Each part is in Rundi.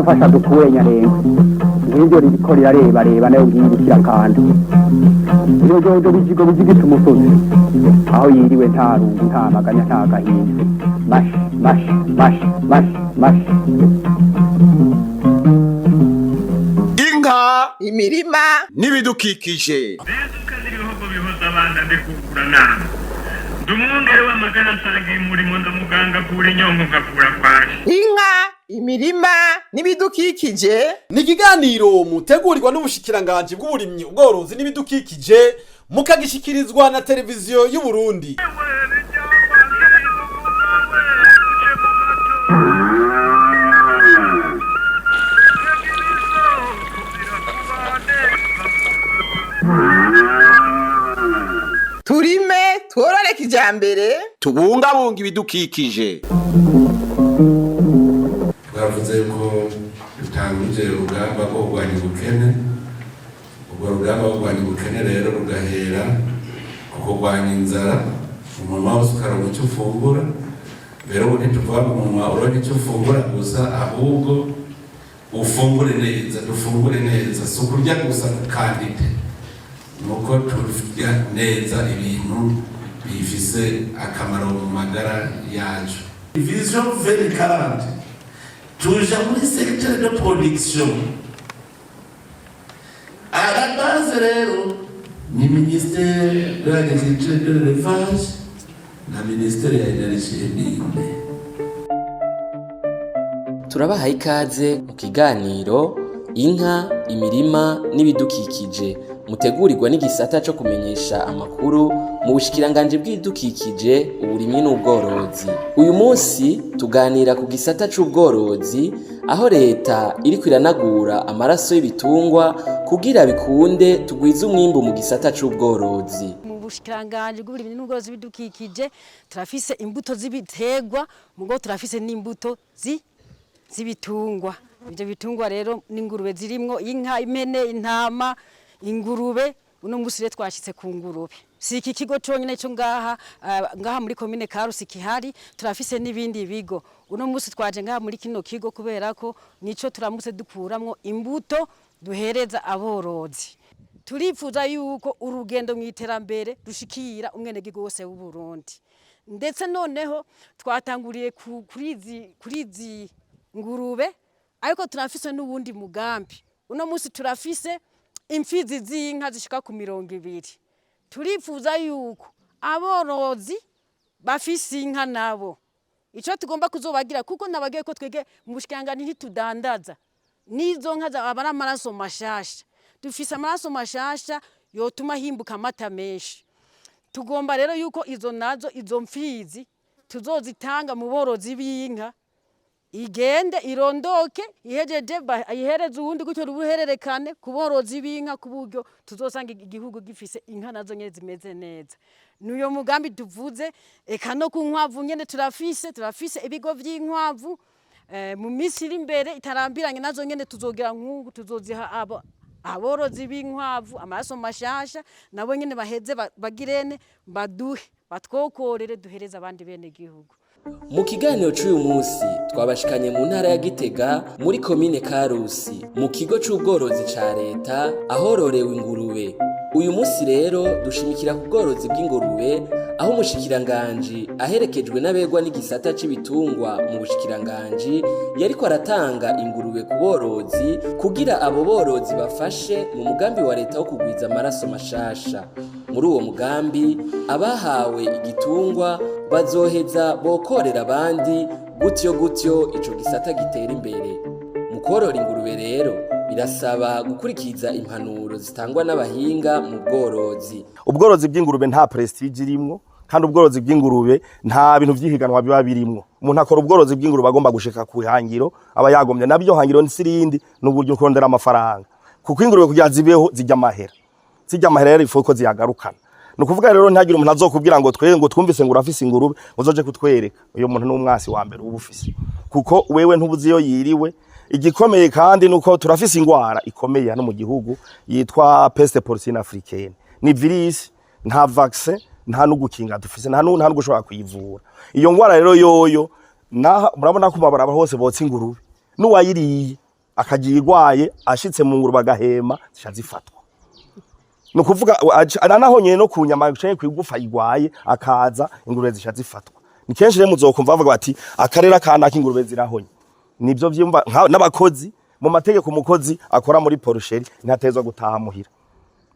Fasha dukure Nyarenga ngiryo ririko rirareba nayo ngirikira kandi iyo jojo bijigo bijigita umusozi aho yiriwe nta rungu nta maganya nta gahinda mash inka imirima n'ibidukikije ibihugu bihuza abana bikugurana ndumwongere w'amagana nsangiye umurimo ndamuganga kura inyongo ngakura kwaje. inka imirima n'ibidukikije ni ikiganiro mutegurirwa n'ubushikiranganji bw'uburimyi ubworozi n'ibidukikije mukagishikirizwa na televiziyo y'u Burundi. turime tworore kijambere tubungabunga ibidukikije. twavuze ko dutangije urugamba rwo kurwanya ubukene. urwo rugamba rwo kurwanya ubukene rero rugahera ku kurwanya inzara, umunwa wose ukaronka icyo ufungura. rero ubu ntituvuga ngo umunwa uronke icyo ufungura gusa, ahubwo ufungure neza, dufungure neza, si ukurya gusa kandide, nuko turya neza ibintu bifise akamaro mu magara yacu. Vision 2040 tuja muri secteur de production. À la base rero ni ministère de l'agriculture et de l'élevage na ministère ya énergie n'imwe. Turabahaye ikaze mu kiganiro inka imirima n'ibidukikije mutegurirwa n'igisata cyo kumenyesha amakuru mu bushikiranganje bw'ibidukikije uburimyi n'ubworozi. Uyu munsi tuganira ku gisata c'ubworozi aho leta iriko iranagura amaraso y'ibitungwa kugira bikunde tugwize umwimbu mu gisata c'ubworozi. Mu bushikiranganje bw'uburimyi n'ubworozi bw'ibidukikije turafise imbuto z'ibiterwa, mugo turafise n'imbuto z'ibitungwa. Ibyo bitungwa rero n'ingurube zirimwo inka, impene, intama, ingurube. Uno musi rero twashitse ku ngurube. Si iki kigo conyine cyo ngaha muri commune Karusi kihari, turafise n'ibindi bigo. Uno musi twaje ngaha muri kino kigo kubera ko nico turamutse dukuramwo imbuto duhereza aborozi. Turifuza yuko urugendo mu iterambere rushikira umwenegihugu wose w'u Burundi. Ndetse noneho twatanguriye kuri izi ngurube, ariko turafise n'ubundi mugambi. Uno musi turafise imfizi z'inka zishika ku 200. Turifuza yuko aborozi bafise inka nabo ico tugomba kuzobagira, kuko nabagiye ko twege mu bushikangani ntitudandaza nizo nka abara amaraso mashasha. Dufise amaraso mashasha yotuma himbuka amata menshi. Tugomba rero yuko izo mfizi tuzozitanga mu borozi b'inka, igende irondoke ihejeje ihereze uwundi gutyo rubuhererekane ku borozi b'inka, ku buryo tuzosanga igihugu gifise inka nazo nyene zimeze neza. Nuyo mugambi tuvuze. Eka no ku nkwavu nyene turafise ibigo vy'inkwavu. Mu misi iri imbere itarambiranye nazo nyene tuzogira nk'ubu, tuzoziha aborozi b'inkwavu amaraso mashasha, nabo nyene baheze bagirene baduhe batwokorere duhereza abandi bene gihugu. Mu kiganiro cy'uyu munsi twabashikanye mu ntara ya Gitega muri commune Karusi mu kigo c'ubworozi ca leta ahororewe ingurube. Uyu munsi rero dushimikira ku bworozi bw'ingurube, aho umushikiranganje aherekejwe n'abegwa n'igisata c'ibitungwa mu bushikiranganje yariko aratanga ingurube ku borozi kugira abo borozi bafashe mu mugambi wa leta wo kugwiza amaraso mashasha. Muri uwo mugambi abahawe igitungwa bazoheza bokorera abandi, gutyo ico gisata gitera imbere. Mu korora ingurube rero birasaba gukurikiza impanuro zitangwa n'abahinga mu bworozi. Ubworozi bw'ingurube nta prestige irimwo, kandi ubworozi bw'ingurube nta bintu vyihiganwa biba birimwo. Umuntu akora ubworozi bw'ingurube agomba gushika ku hangiro aba yagomye, nabyo hangiro n'isirindi n'uburyo kurondera amafaranga, kuko ingurube kugira zibeho zijya amahera rero ifuko ziyagarukana. Nukuvuga rero ntagira umuntu azokubwira ngo twumvise ngo urafise ingurube uzoje kutwereka, uyo muntu n'umwasi wa mbere ubufise, kuko wewe ntubuzi yo yiriwe. Igikomeye kandi nuko turafise ingwara ikomeye no mu gihugu yitwa peste porcine africaine. Ni virus, nta vaccine, nta nugukinga dufise, nta n'ugushobora kuyivura. Iyo ngwara rero yoyo murabona ko mabara hose botsa ingurube n'uwayiriye akagiye igwaye ashitse mu ngurube agahema zifatwa no kuvuga naho nyene no kunyama cyaye kwigufa igwaye akaza ingurube zifatwa ni kenshi rero muzokumva bavuga bati akarera kana k'ingurube zirahonye nibyo vyumva n'abakozi mu mategeko umukozi akora muri porcheri ntatezwa gutaha muhira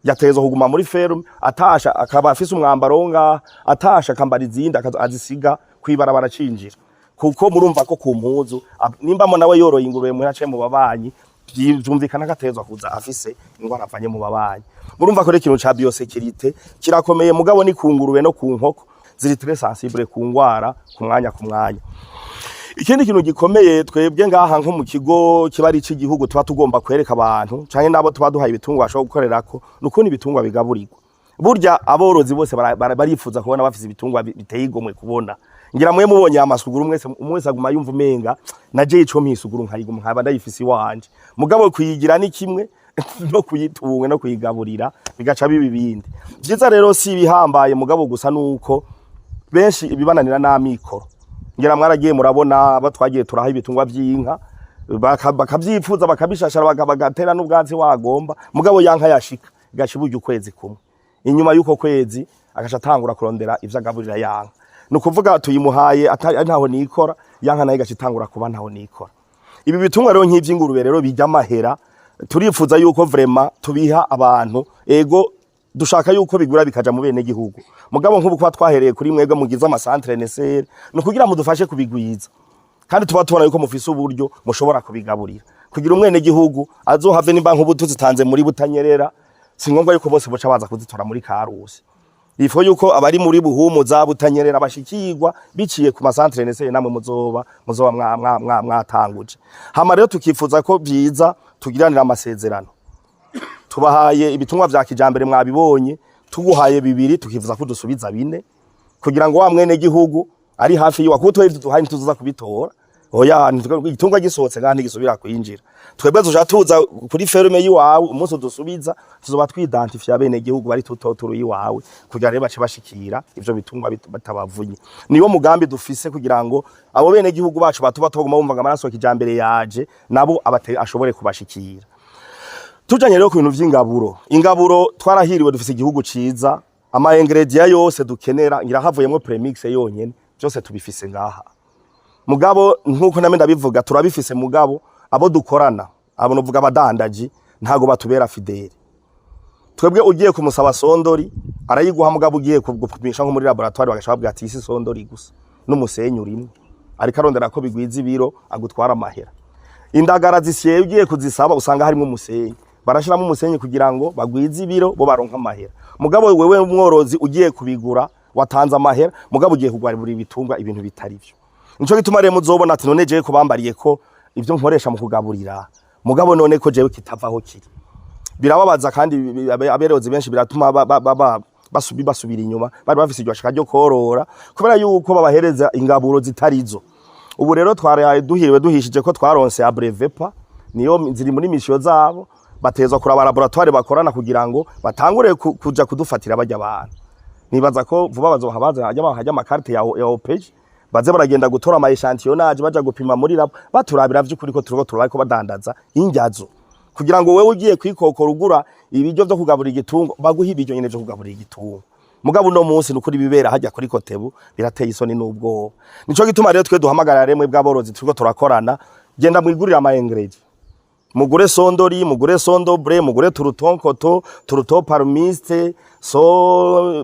yatezwa kuguma muri ferme atasha akaba afise umwambaro nga atasha akambara izindi azisiga kwibarabara cinjira kuko murumva ko ku mpuzu nimba mo nawe yoroye ingurube mu yace mu babanyi byumvikana gatezwa kuza afise ingwara avanye mu babanyi murumva ko ikintu ca biosécurité kirakomeye mugabo ni ku ngurube no ku nkoko ziri très sensible ku ngwara ku mwanya ikindi kintu gikomeye twebwe ngaha nko mu kigo kibari cy'igihugu tuba tugomba kwereka abantu canke nabo tuba duhaye ibitungwa bashobora gukorerako nuko ni ibitungwa bigaburirwa burya aborozi bose barifuza kubona bafise ibitungwa biteye igomwe kubona ngira mwe mubonye amasuguru umwese aguma yumva umenga naje ico mpisuguru nkayiguma nkaba ndayifise iwanje mugabo kuyigira ni kimwe no kuyitunga no kuyigaburira bigaca bibindi byiza rero si bihambaye mugabo gusa nuko benshi ibibananira n'amikoro ngira mwaragiye murabona batwagiye turaha ibitungwa by'inka bakabyifuza bakabishashara bagatera n'ubwanzi wagomba mugabo yanka yashika gashiburye ukwezi kumwe inyuma yuko kwezi agashatangura kurondera ivyo agaburira yanka nukuvuga tuyimuhaye ntaho nikora yanka nayo gashitangura kuba ntaho nikora ibi bitungwa rero nk'ivy'ingurube rero bijya mahera turifuza yuko vraiment tubiha abantu ego dushaka yuko bigura bikaja mu bene gihugu mugabo nk'ubu kwa twahereye kuri mwebwe mugize ama centre NSR no kugira mudufashe kubigwiza kandi tuba tubona yuko mufise uburyo mushobora kubigaburira kugira umwene gihugu azohave nimba nk'ubutu zitanze muri Butanyerera singombwa yuko bose boca baza kuzitora muri Karusi ifo yuko abari muri Buhumu za Butanyerera bashikirwa biciye ku ma centre NSR namwe muzoba mwatanguje hama rero tukifuza ko byiza tugiranira amasezerano tubahaye ibitungwa vya kijambere mwabibonye tuguhaye bibiri tukivuza ko dusubiza bine kugira ngo wa mwene gihugu ari hafi yiwa kuko twebwe duhaye tuzoza kubitora oya igitungwa gisohotse kandi gisubira kwinjira twebwe tuja tuza kuri ferme yiwawe umunsi dusubiza tuzoba twidentifya bene gihugu bari tutoturu yiwawe kugira rero bace bashikira ivyo bitungwa batabavunye niwo mugambi dufise kugira ngo abo bene gihugu bacu batuba tugoma bumva amaraso kijambere yaje nabo ashobore kubashikira tujanye rero ku bintu vy'ingaburo ingaburo twarahiriwe dufise igihugu ciza ama ingredient yose dukenera ngira havuyemo premix yonyene byose tubifise ngaha mugabo nkuko name ndabivuga turabifise mugabo abo dukorana abo novuga abadandaji ntago batubera fidele twebwe ugiye kumusaba sondori arayiguha mugabo ugiye kupimisha nko muri laboratoire bagashabwa ati isi sondori gusa n'umusenyi urimo ariko arondera ko bigwiza ibiro agutwara amahera indagara zisiye ugiye kuzisaba usanga harimo umusenyi barashiramo umusenyi kugira ngo bagwize ibiro bo baronka amahera mugabo wewe umworozi ugiye kubigura watanze amahera mugabo ugiye kugwaribura ibitungwa ibintu bitari byo nico gituma rero muzobona ati none jewe ko bambariye ko ivyo nkoresha mu kugaburira mugabo none ko jewe kitavaho kiri birababaza kandi aberozi benshi biratuma basubira inyuma bari bafise iryo shaka ryo korora kubera yuko babahereza ingaburo zitarizo ubu rero twari duhiriwe duhishije ko twaronse abrevepa niyo ziri muri mission zabo batezwa kuraba laboratoire bakorana kugira ngo batangure kuja kudufatira bajya abantu nibaza ko vuba bazohabaza hajya amakarte ya OPG baze baragenda gutora ama echantillonnage baja gupima muri labo baturabira vy'ukuri ko turiko turabiko badandaza injazo kugira ngo wewe ugiye kwikokora ugura ibiryo byo kugaburira igitungo baguha ibiryo nyene byo kugaburira igitungo mugabo no munsi nukuri bibera hajya kuri Kotebu birateye isoni n'ubwo nico gituma rero twe duhamagara remwe bw'aborozi turiko turakorana genda mwigurira ama ingredient mugure sondori mugure sondobre mugure turutonkoto turuto parmiste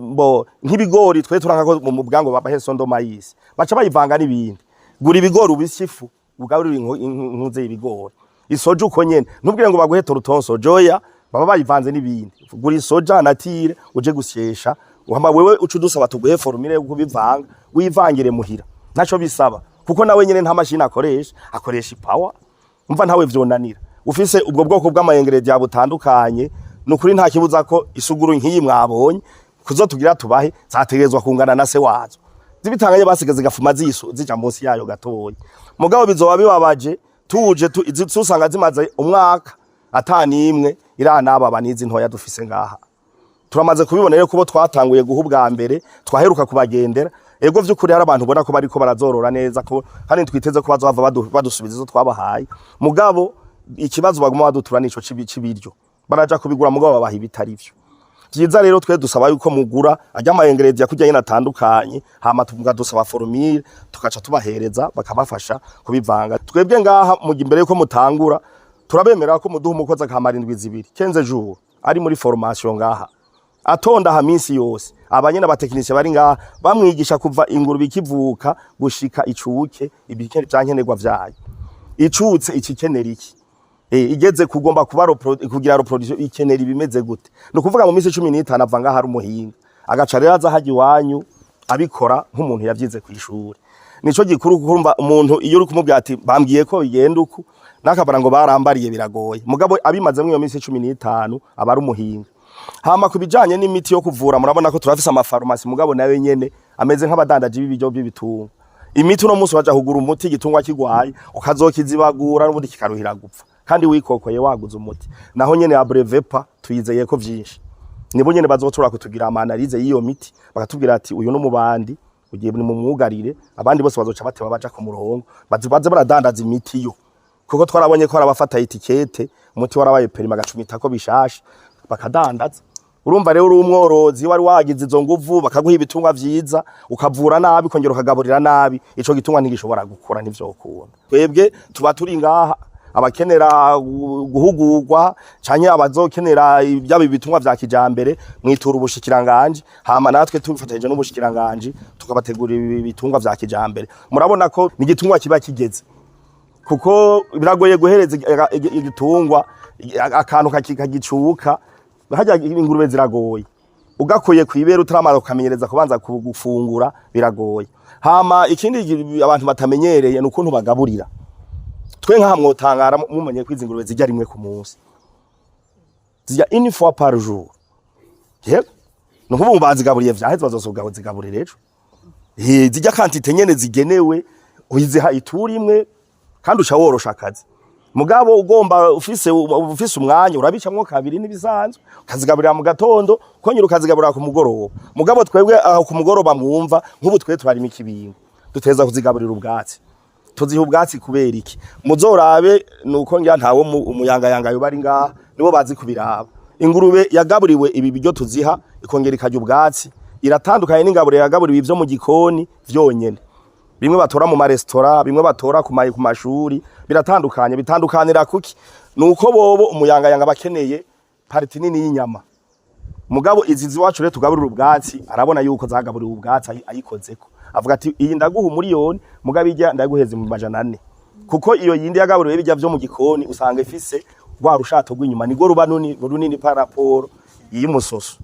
bo nk'ibigori twe turanka mu bwango babahe sondo mayisi baca bayivanga n'ibindi gura ibigori ubisifu ugaburira inkuze y'ibigori isoja uko nyene ntubwire ngo baguhe turutonso joya baba bayivanze n'ibindi gura isoja natire uje gusyesha uhamba wewe ucudusaba tuguhe formule yo kubivanga wivangire muhira naco bisaba kuko nawe nyene nta mashini akoresha power umva ntawe vyonanira ufise ubwo bwoko bw'amayengere butandukanye nukuri nta kibuza ko isuguru nk'iyi mwabonye kuzotugira tubahe zategerezwa kungana na se wazo zibitanganye basigaze gafuma zija munsi yayo gatoyi mugabo bizoba bibabaje tuje tusanga zimaze umwaka atani imwe iranaba banizi ntoya dufise ngaha turamaze kubibonera kubo twatanguye guha ubwa mbere twaheruka kubagendera ego vy'ukuri hari abantu ubona ko bariko barazorora neza ko kandi twiteze ko bazova badusubiza izo twabahaye mugabo ikibazo baguma badutura nico c'ibiryo baraja kubigura mugabo babaha ibitarivyo vyiza rero twe dusaba yuko mugura ajya amayengerezi yakujya nyine atandukanye hama tugadusaba formule tukaca tubahereza bakabafasha kubivanga twebwe ngaha mu imbere yuko mutangura turabemera ko muduha umukozi akamara indwi zibiri kenze jour ari muri formation ngaha atonda ha minsi yose abanye n'abatekinisiye bari ngaha bamwigisha kuva ingurube ikivuka gushika icuke ibikene byankenerwa vyayo icutse ikikenera iki igeze kugomba kuba kugira reproduction ikenera ibimeze gute no kuvuga mu minsi 15 ava ngaha hari umuhinga agaca rero aza haji wanyu abikora nk'umuntu yavyize ku ishuri nico gikuru kurumva umuntu iyo uri kumubwira ati bambwiye ko bigenda uku nakabara ngo barambariye biragoye mugabo abimaze mu minsi 15 aba ari umuhinga hama kubijanye n'imiti yo kuvura murabona ko turafise amafarumasi mugabo nawe nyene ameze nk'abadandaje b'ibijyo by'ibitungo imiti no munsi waje kugura umuti gitungwa kigwaye ukazokizibagura n'ubundi kikaruhira gupfa kandi wikokoye waguze umuti naho nyene ya brevepa tuyizeye ko vyinshi nibo nyene bazotura kutugira amanalize y'iyo miti bakatubwira ati uyu no mubandi ugiye mu mwugarire abandi bose bazoca bateba baja ku murongo baze baradandaza imiti yo kuko twarabonye ko arabafata etikete umuti warabaye perima gacumita ko bishasha bakadandaza urumva rero uri umworozi wari wagize izo nguvu bakaguha ibitungwa vyiza ukavura nabi kongera ukagaburira nabi ico gitungwa ntigishobora gukora nivyo ukunda twebwe tuba turi ngaha abakenera guhugurwa canke abazokenera ibyabo bitungwa vya kijambere mwitura ubushikiranganje hama natwe tubifatanyije n'ubushikiranganje tukabategura ibitungwa vya kijambere murabona ko ni igitungwa kiba kigeze kuko biragoye guhereza igitungwa akantu kagicuka hajya ingurube ziragoye ugakoye kwibera utaramara ukamenyereza kubanza gufungura biragoye hama ikindi abantu batamenyereye nukuntu bagaburira twe nka mwotangara mumenye kwizingurube zijya rimwe ku munsi zijya une fois par jour yego nuko bazigaburiye vyaheze bazosogaho zigaburire ejo zijya quantité nyene zigenewe uyiziha ituri imwe kandi uca worosha akazi mugabo ugomba ufise umwanya urabicamwo kabiri nibisanzwe ukazigaburira mu gatondo kongera ukazigaburira ku mugoroba mugabo twebwe aho ku mugoroba mwumva nk'ubu twe twarimo ikibingo duteza kuzigaburira ubwatsi tuziha ubwatsi kubera iki muzorabe nuko ngira ntawo umuyangayanga yo bari ngaha nibo bazi kubiraba ingurube yagaburiwe ibi biryo tuziha ikongera ikajya ubwatsi iratandukanye n'ingabure yagaburiwe ivyo mu gikoni vyonyene bimwe batora mu maresitora bimwe batora ku mashuri biratandukanye bitandukanira kuki nuko bobo umuyangayanga bakeneye parti nini y'inyama mugabo izi ziwacu rero tugaburira ubwatsi arabona yuko zagaburiwe ubwatsi ayikozeko avuga ati iyi ndaguha umuriyoni mugabo ijya ndaguheze mu 400 kuko iyo yindi yagaburiwe bijya vyo mu gikoni usanga ifise rwa rushato rw'inyuma nigo ruba runini paraporo y'umusoso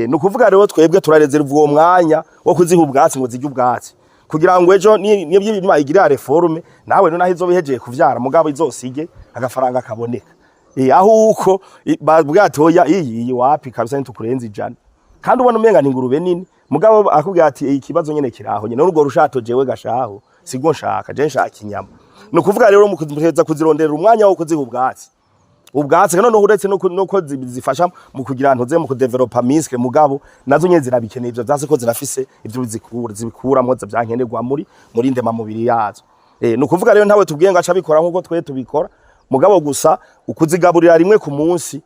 nukuvuga rero twebwe turarezerva uwo mwanya wo kuziha ubwatsi ngo zijye ubwatsi kugira ngo ejo nibyo bituma igira reforme nawe naho izobihejeje kuvyara mugabo izosige agafaranga kaboneka aho uko babwatoya iyi wapi kabisa nitukurenza ijana kandi ubona umenga n'ingurube nini mugabo akubwira ati ikibazo nyene kiraho nyene n'urwo rushato jewe gashaho sigo nshaka je nshaka inyama no kuvuga rero mu kuheza kuzirondera umwanya wo kuziha ubwatsi kandi no uretse no zifasha mu kugira ntoze mu kudevelopa miske mugabo nazo nyene zirabikeneye ivyo vyase ko zirafise ivyo zibikura mwoza byankenerwa muri ndema mubiri yazo no kuvuga rero ntawe tubwiye ngo aca bikora nkuko twe tubikora mugabo gusa ukuzigaburira rimwe ku munsi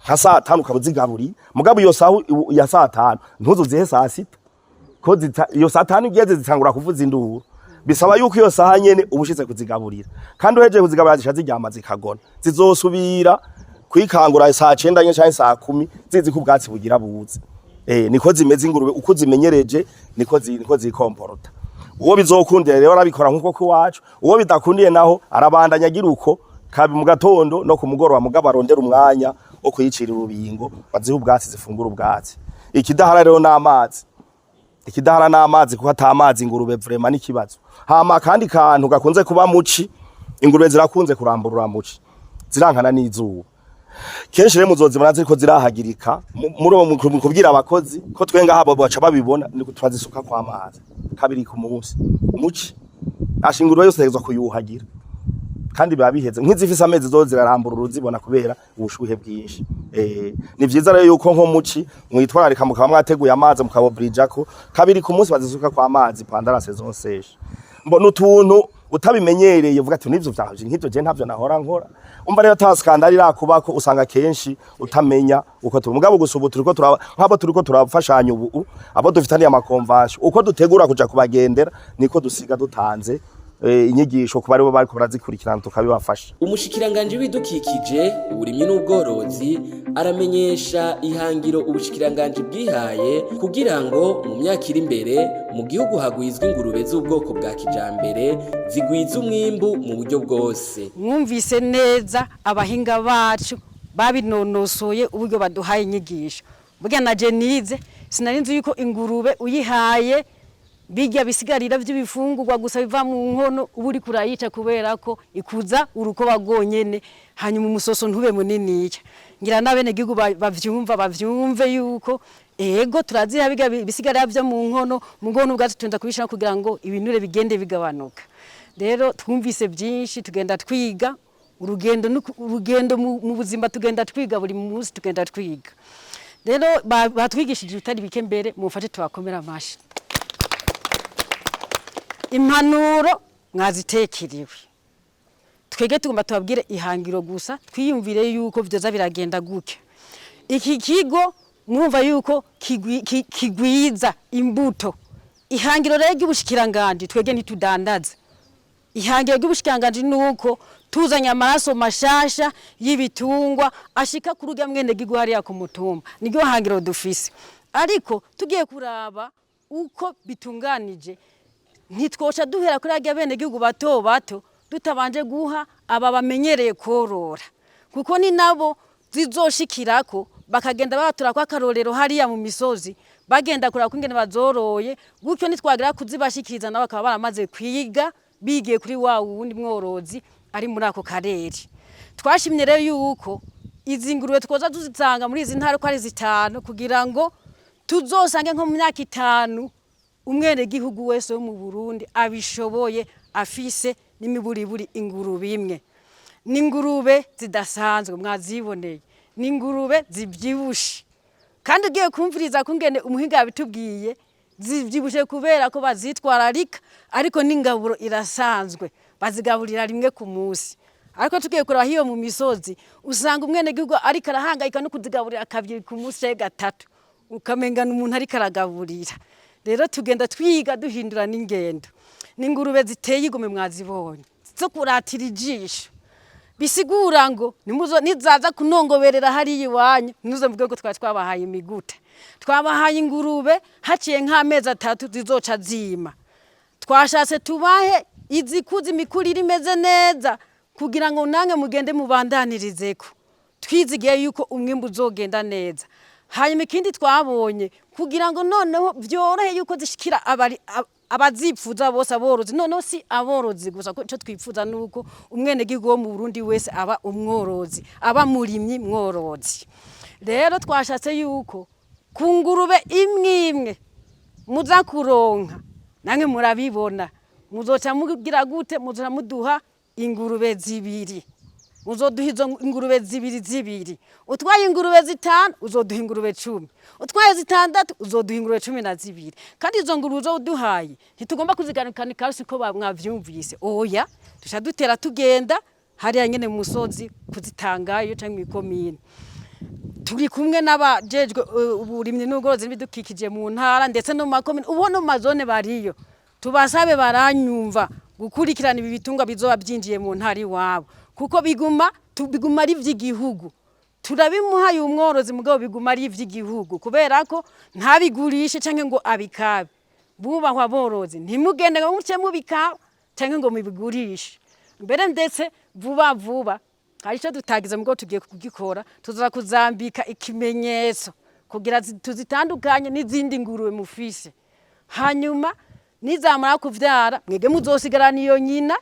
nka saa 5 ukabuzigaburira mugabo iyo sahu ya saa 5 ntuzuzihe saa 6 ko iyo saa 5 igeze zitangura kuvuza induru bisaba yuko iyo saha nyene ubushize kuzigaburira kandi uhejeje kuzigaburira zisha ziryama zikagona zizosubira kwikangura saa 9 nyene cyangwa saa 10 zizi ku bwatsi bugira buze niko zimeze ingurube uko zimenyereje niko zikomporota uwo bizokundira rero arabikora nkuko ko wacu uwo bidakundiye naho arabandanya agira uko kabi mu gatondo no ku mugoroba mugabo arondera umwanya wo kuyicira urubingo baziha ubwatsi zifungura ubwatsi ikidahara rero n'amazi ikidahara n'amazi kuko atamazi ingurube vraiment n'ikibazo hama kandi kantu gakunze kuba muci ingurube zirakunze kurambura muci zirankana n'izuba kenshi rero muzozibona ziko zirahagirika muri kubwira abakozi ko twenga habo baca babibona niko twazisuka kwa amazi kabiri ku munsi muci ashingurwe yose yezwa kuyuhagira kandi biba biheze nk'izifise amezi zo zirarambura uruzibona kubera ubushuhe bwinshi ni vyiza rero yuko nko muci mwitwararika mukaba mwateguye amazi mukabobrijako kabiri ku munsi bazisuka kwa amazi pendant la saison sèche mbona utuntu utabimenyereye uvuga ati nivyo vyavye nk'ivyo je ntavyo nahora nkora umva rero ta skandali rakubako usanga kenshi utamenya uko mugabo gusubu turiko nk'abo turiko turafashanya ubu abo dufitaniye amakonvasyo uko dutegura kuja kubagendera niko dusiga dutanze inyigisho ku bari bo bariko barazikurikirana tukabibafasha. Umushikiranganje w'ibidukikije uburimyi n'ubworozi aramenyesha ihangiro ubushikiranganje bwihaye kugira ngo mu myaka iri imbere mu gihugu hagwizwe ingurube z'ubwoko bwa kijambere zigwiza umwimbu mu buryo bwose. Mwumvise neza abahinga bacu babinonosoye uburyo baduhaye inyigisho. Burya na Jenize sinarinzi yuko ingurube uyihaye bijya bisigarira by'ibifungurwa gusa biva mu nkono uburi kurayica kubera ko ikuza urukoba gonyene hanyuma umusoso ntube munini yica ngira nabene gihugu bavyumve yuko ego turaziha bijya bisigarira byo mu nkono mugono ubwacu tunda kubishira kugira ngo ibinure bigende bigabanuka. Rero twumvise byinshi tugenda twiga urugendo mu buzima tugenda twiga buri munsi tugenda twiga. Rero batwigishije utari bike mbere mufate twakomera amashi. Impanuro mwazitekeriwe twege tugomba tubabwire ihangiro gusa twiyumvire yuko byoza biragenda guke iki kigo mwumva yuko kigwiza imbuto ihangiro rero ry'ubushikiranganje twege ntitudandaza ihangiro ry'ubushikiranganje nuko tuzanya amaraso mashasha y'ibitungwa ashika ku rugya mwene gigwariya ku mutumba niryo hangiro dufise ariko tugiye kuraba uko bitunganije ntitwoca duhera kuri ajya bene gihugu bato tutabanje guha aba bamenyereye korora kuko ni nabo zizoshikirako bakagenda batura kwa karorero hariya mu misozi bagenda kuraba kungene bazoroye gutyo nitwagira kuzibashikiriza nabo bakaba baramaze kwiga bigiye kuri wa wundi mworozi ari muri ako karere. Twashimye rero yuko izi ngurube twoza tuzitanga muri izi ntara ko ari zitanu kugira ngo tuzosange nko mu myaka 5 umwene gihugu wese wo mu Burundi abishoboye afise n'imiburiburi ingurube imwe. N'ingurube zidasanzwe mwaziboneye. N'ingurube zibyibushe. Kandi ugiye kumviriza kungene umuhinga yabitubwiye zibyibushe kubera ko bazitwararika ariko n'ingaburo irasanzwe bazigaburira rimwe ku munsi. Ariko tugiye kuraba hiyo mu misozi usanga umwene gihugu ari karahangayika no kuzigaburira kabiri ku munsi gatatu ukamenga n'umuntu ari karagaburira. Rero tugenda twiga duhindura n'ingendo. N'ingurube ziteye igome mwazibonye. Zo kuratira ijisho. Bisigura ngo nizaza kunongoberera hari iwanyu nuze mvuge ko twabahaye imiguta. Twabahaye ingurube haciye nk'amezi 3 zizoca zima. Twashatse tubahe izikuzi mikurire imeze neza kugira ngo nange mugende mubandanirizeko. Twizigiye yuko umwimbu uzogenda neza. Hanyuma ikindi twabonye kugira ngo noneho byorohe yuko zishikira abazipfuza bose aborozi noneho si aborozi gusa ko cyo twipfuza nuko umwene gihugu wo mu Burundi wese aba umworozi aba murimyi mworozi. Rero twashatse yuko kungurube imwe muza kuronka nange murabibona muzoca mugira gute muzoca muduha ingurube zibiri. Uzoduha izo ingurube zibiri. Utwaye ingurube 5 uzoduha ingurube 10. Utwaye 6 uzoduha ingurube 12. Kandi izo ngurube uzoduhaye ntitugomba kuziganukanika hasi ko mwavyumvise. Oya tusha dutera tugenda hari nyene mu musozi kuzitangayo cyangwa ikomine. Turi kumwe n'abajejwe uburimyi n'ubworozi bidukikije mu ntara ndetse no mu makomine ubona mu mazone bariyo. Tubasabe baranyumva gukurikirana ibi bitungwa bizoba byinjiye mu ntari wabo. Kuko biguma ari vy'igihugu turabimuhaye umworozi mugabo biguma ari vy'igihugu kubera ko ntabigurishe canke ngo abikabe bubahwa borozi ntimugende ngo muce mubikabe canke ngo mubigurishe mbere ndetse vuba hari cyo dutagize mugabo tugiye kugikora tuzoza kuzambika ikimenyetso kugira tuzitandukanye n'izindi ngurube mufise hanyuma nizamara kuvyara mwege muzosigarana iyo nyina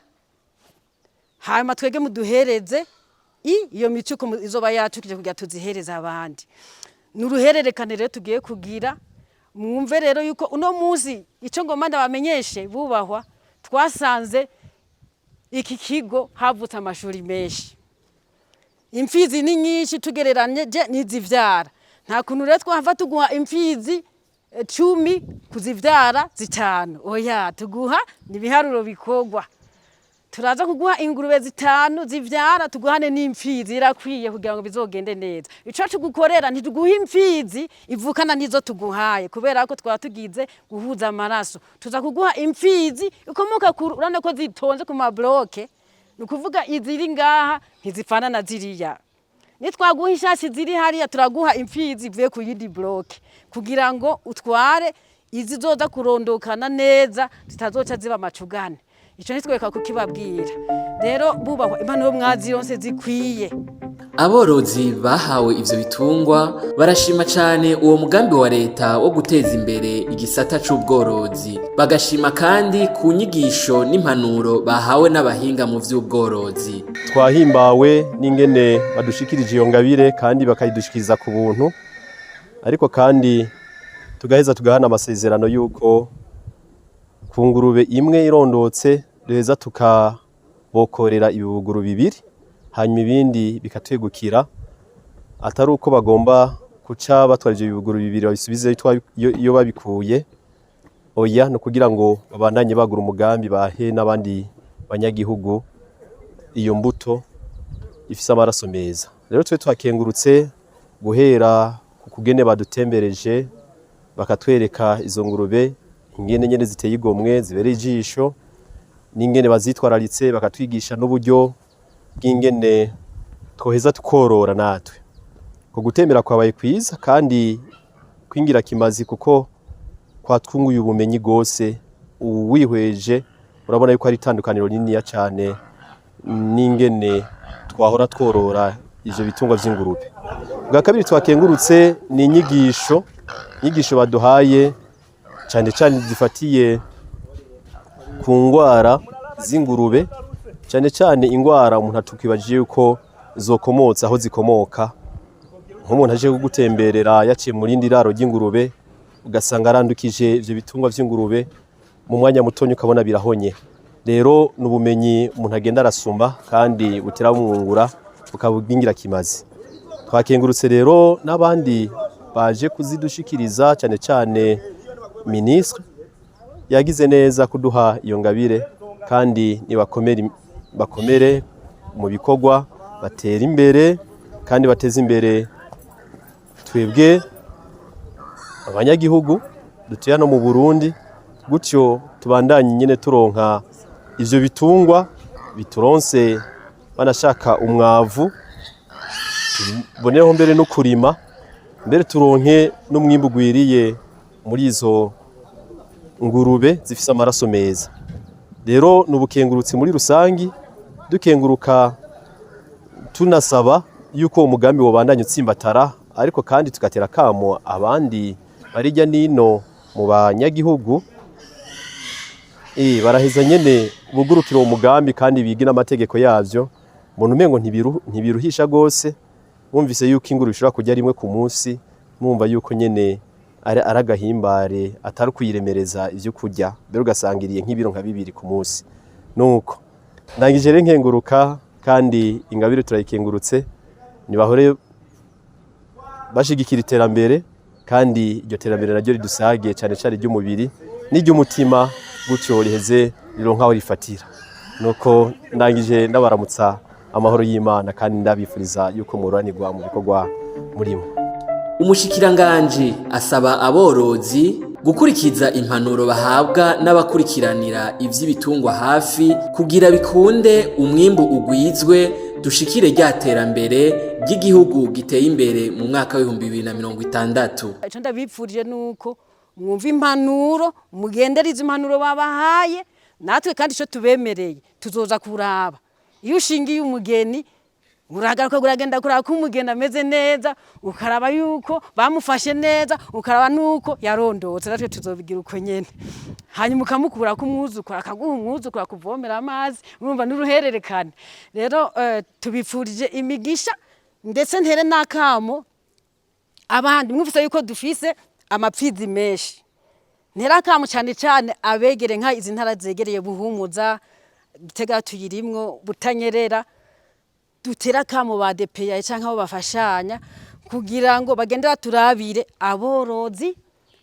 hanyuma twege muduhereze iyo micuko izoba yatukije kugira tuzihereza abandi. Nuruhererekane rero tugiye kugira mwumve rero yuko uno munsi ico ngoma ndabamenyeshe bubahwa twasanze iki kigo havutse amashuri menshi. imfizi ni nyinshi tugereranije n'izivyara. Nta kuntu rero twahava tuguha imfizi 10 kuzivyara 5. Oya, tuguha nibiharuro bikogwa. Turaza kuguha ingurube 5 zivyara, tuguhane n'imfizi irakwiye kugira ngo bizogende neza. Ico tugukorera ntituguha imfizi ivukana nizo tuguhaye kubera ko twatugize guhuza amaraso. Tuza kuguha imfizi ikomoka urane ko zitonze ku mabloke. Nukuvuga iziri ngaha ntizifana na ziriya. Nitwaguha ishasi ziri hariya turaguha imfizi ivuye ku yindi bloke kugira ngo utware izizoza kurondokana neza zitazoca ziba macugane. Ico nitweka kukibabwira. Rero bubahwa impanuro mwazironse zikwiye. Aborozi bahawe ivyo bitungwa barashima cyane uwo mugambi wa leta wo guteza imbere igisata c'ubworozi. Bagashima kandi ku nyigisho n'impanuro bahawe n'abahinga mu vy'ubworozi. Twahimbawe n'ingene badushikirije iyo ngabire kandi bakayidushikiriza ku buntu. Ariko kandi tugaheza tugahana amasezerano yuko ku ngurube imwe irondotse duheza tukabokorera ibibuguru 2 hanyuma ibindi bikatwegukira atari uko bagomba kuca batwarije ibibuguru 2 babisubize iyo babikuye. Oya, no kugira ngo babandanye bagura umugambi bahe n'abandi banyagihugu iyo mbuto ifise amaraso meza. Rero twe twakengurutse guhera ku kugene badutembereje bakatwereka izo ngurube ingene nyene ziteye igomwe zibereye ijisho n'ingene bazitwararitse bakatwigisha n'uburyo bw'ingene twoheza tukorora natwe. Ko gutembera kwabaye kwiza kandi kwingira kimazi kuko kwatwunguye ubumenyi gose uwihweje urabona yuko ari itandukaniro rinini cyane n'ingene twahora tworora ivyo bitungwa vy'ingurube. Bwa kabiri twakengurutse ni inyigisho baduhaye cyane cyane zifatiye ku ngwara z'ingurube, cyane cyane ingwara umuntu atukibaje yuko zokomotsa aho zikomoka. Nk'umuntu aje kugutemberera yaciye mu rindi raro ry'ingurube ugasanga arandukije ivyo bitungwa vy'ingurube mu mwanya mutonyi ukabona birahonye. Rero n'ubumenyi umuntu agenda arasumba kandi butera bumwungura bukabwingira kimazi. Twakengurutse rero n'abandi baje kuzidushikiriza cyane cyane ministre yagize neza kuduha iyo ngabire kandi bakomere mu bikorwa batera imbere kandi bateza imbere twebwe abanyagihugu dutuye no mu Burundi, gutyo tubandanye nyene turonka ivyo bitungwa bituronse banashaka umwavu boneho mbere no kurima mbere turonke n'umwimbu gwiriye muri izo ngurube zifise amaraso meza. Rero n'ubukengurutsi muri rusangi dukenguruka tunasaba yuko umugambi wobandanye utsimbatara, ariko kandi tugatera kamo abandi barijya nino mu banyagihugu baraheza nyene bugurukira uwo mugambi kandi bigira amategeko yavyo. Umuntu umengo ntibiruhisha gose, bumvise yuko ingurube ishobora kurya rimwe ku munsi, mwumva yuko nyene aragahimbare atari kuyiremereza ivyo kurya, mbere ugasangiriye nk'ibiro nka 2 ku munsi. Nuko ndangije rero nkenguruka kandi ingabire turayikengurutse, nibahore bashigikira iterambere kandi iryo terambere naryo ridusagiye cyane cyane ry'umubiri n'iry'umutima, gutyo riheze rironkaho rifatira. Nuko ndangije ndabaramutsa amahoro y'Imana kandi ndabifuriza yuko muranirwa mu bikorwa murimo. Umushikiranganje asaba aborozi gukurikiza impanuro bahabwa n'abakurikiranira ivy'ibitungwa hafi kugira bikunde umwimbu ugwizwe dushikire rya terambere ry'igihugu giteye imbere mu mwaka wa 2060. Ico ndabipfurije nuko mwumva impanuro mugenderiza impanuro babahaye, natwe kandi ico tubemereye tuzoza kuraba. Iyo ushingiye umugeni uragaruka uragenda kuraba ko umugeni ameze neza, ukaraba yuko bamufashe neza, ukaraba nuko yarondotse, natwe tuzobigira uko nyene. Hanyuma ukamukura ko umwuzukura akaguha umwuzukura kuvomera amazi, urumva n'uruhererekane. Rero tubipfurije imigisha ndetse ntere nakamo abandi mwufise yuko dufise amapfizi menshi. Ntera kamo cyane cyane abegere nka izi ntara zegereye Buhumuza, Gitega tuyirimwo, Butanyerera. dutera kamo ba DPA canke abo bafashanya kugira ngo bagende baturabire aborozi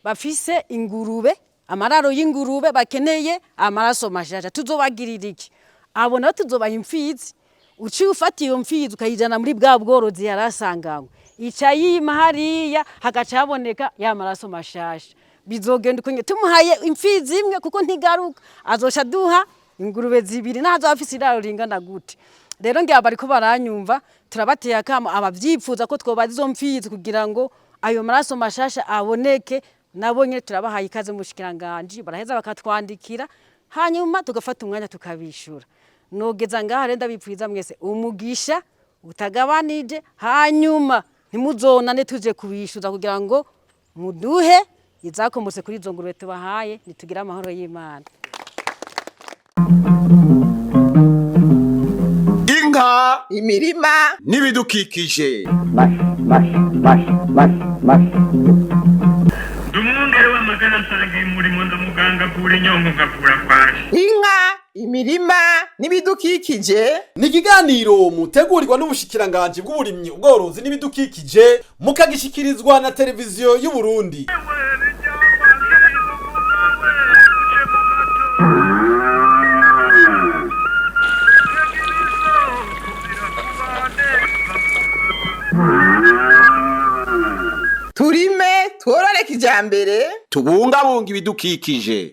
bafise ingurube, amararo y'ingurube bakeneye amaraso mashasha. Tuzobagirira iki? Abo nabo tuzobaha imfizi, uciye ufata iyo mfizi ukayijana muri bwa bworozi yarasanganywe, ica yima hariya hagaca haboneka ya maraso mashasha. Bizogenda uko tumuhaye imfizi imwe kuko ntigaruka, azosha duha ingurube zibiri nazo afise iraro ringana gute. Rero ngiye bariko baranyumva, turabateye akamo abavyifuza ko twobaza izo mfizi kugira ngo ayo maraso mashasha aboneke. Nabonye turabahaye ikaze mu bushikiranganje, baraheza bakatwandikira hanyuma tugafata umwanya tukabishura. Nogeza ngaha renda bipfuza mwese umugisha utagabanije, hanyuma ntimuzonane tuje kubishuza kugira ngo muduhe izakomotse kuri izo ngurube tubahaye, nitugira amahoro y'Imana. Inka, imirima n'ibidukikije. Dumungere w'amagara asangiye umurimo ndamuganga kuri nyongo ngakura kwaje. Inka, imirima n'ibidukikije. Ni ikiganiro mutegurirwa n'ubushikiranganje bw'uburimyi, ubworozi n'ibidukikije, mukagishikirizwa na televiziyo y'u Burundi. Turime tworore kijambere, tubungabunga ibidukikije.